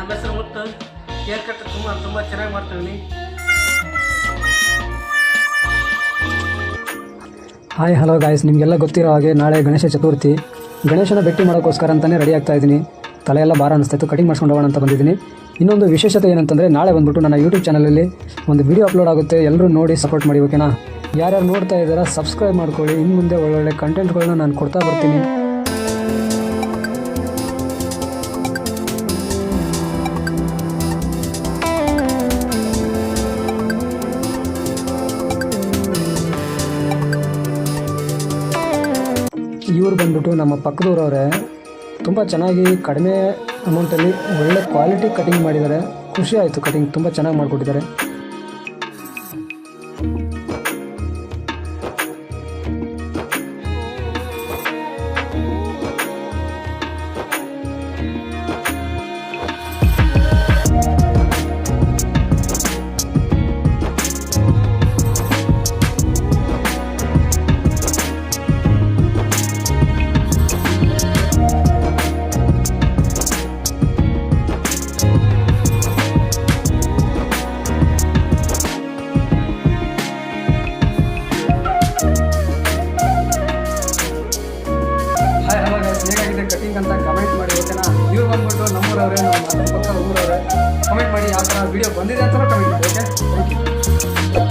ನಮ್ಮ ಹೆಸರು ಮುತ್ತು. Hair cut ತುಂಬ ಚೆನ್ನಾಗಿ ಮಾಡ್ತೀವಿ. ಹಾಯ್ ಹಲೋ ಗಾಯ್ಸ್, ನಿಮಗೆಲ್ಲ ಗೊತ್ತಿರೋ ಹಾಗೆ ನಾಳೆ ಗಣೇಶ ಚತುರ್ಥಿ. ಗಣೇಶನ ಭೇಟಿ ಮಾಡೋಕ್ಕೋಸ್ಕರ ಅಂತಲೇ ರೆಡಿ ಆಗ್ತಾ ಇದ್ದೀನಿ. ತಲೆಯೆಲ್ಲ ಭಾರ ಅನಿಸ್ತಾಯಿತ್ತು, ಕಟಿಂಗ್ ಮಾಡ್ಸ್ಕೊಂಡು ಹೋಗೋಣ ಅಂತ ಬಂದಿದ್ದೀನಿ. ಇನ್ನೊಂದು ವಿಶೇಷತೆ ಏನಂತಂದರೆ, ನಾಳೆ ಬಂದ್ಬಿಟ್ಟು ನನ್ನ ಯೂಟ್ಯೂಬ್ ಚಾನಲಲ್ಲಿ ಒಂದು ವಿಡಿಯೋ ಅಪ್ಲೋಡ್ ಆಗುತ್ತೆ. ಎಲ್ಲರೂ ನೋಡಿ ಸಪೋರ್ಟ್ ಮಾಡಿ, ಓಕೆನಾ? ಯಾರ್ಯಾರು ನೋಡ್ತಾ ಇದ್ದಾರಾ ಸಬ್ಸ್ಕ್ರೈಬ್ ಮಾಡ್ಕೊಳ್ಳಿ. ಇನ್ನು ಮುಂದೆ ಒಳ್ಳೊಳ್ಳೆ ಕಂಟೆಂಟ್ಗಳನ್ನ ನಾನು ಕೊಡ್ತಾ ಬರ್ತೀನಿ. ಇವ್ರು ಬಂದ್ಬಿಟ್ಟು ನಮ್ಮ ಪಕ್ಕದೂರವರೇ. ತುಂಬ ಚೆನ್ನಾಗಿ ಕಡಿಮೆ ಅಮೌಂಟಲ್ಲಿ ಒಳ್ಳೆ ಕ್ವಾಲಿಟಿ ಕಟಿಂಗ್ ಮಾಡಿದ್ದಾರೆ. ಖುಷಿ ಆಯಿತು, ಕಟಿಂಗ್ ತುಂಬ ಚೆನ್ನಾಗಿ ಮಾಡಿಕೊಟ್ಟಿದ್ದಾರೆ. ಹೇಗಾಗಿದೆ ಕಟಿಂಗ್ ಅಂತ ಕಮೆಂಟ್ ಮಾಡಿ, ಓಕೆನಾ? ಇವ್ರು ಬಂದ್ಬಿಟ್ಟು ನಮ್ಮೂರವ್ರೆ, ನಮ್ಮ ಪಕ್ಕ ಊರವ್ರೆ. ಕಮೆಂಟ್ ಮಾಡಿ ಯಾವ ಥರ ವೀಡಿಯೋ ಬಂದಿದೆ ಅಂತ ಕಮೆಂಟ್ ಮಾಡಿ, ಓಕೆ? Thank you.